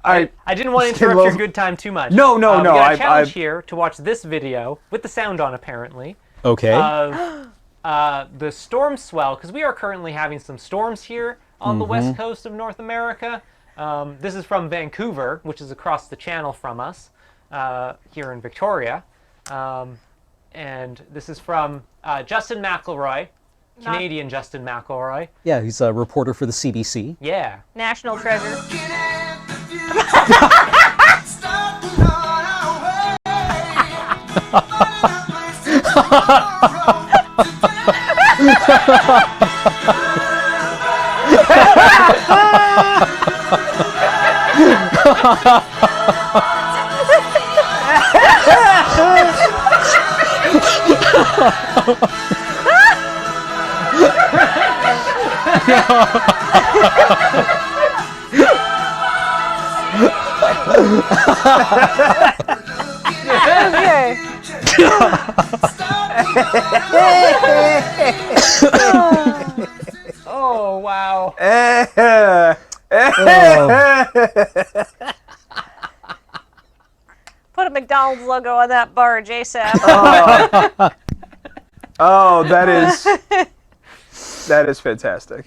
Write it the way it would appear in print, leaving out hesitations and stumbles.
I didn't want to interrupt your good time too much. No. We got a challenge here to watch this video with the sound on, apparently. Okay. Of the storm swell, because we are currently having some storms here on the west coast of North America. This is from Vancouver, which is across the channel from us here in Victoria. And this is from Justin McElroy, Canadian Justin McElroy. Yeah, he's a reporter for the CBC. Yeah. National treasure. Okay. Oh, wow. Put a McDonald's logo on that barge ASAP. Oh. Oh, that is fantastic.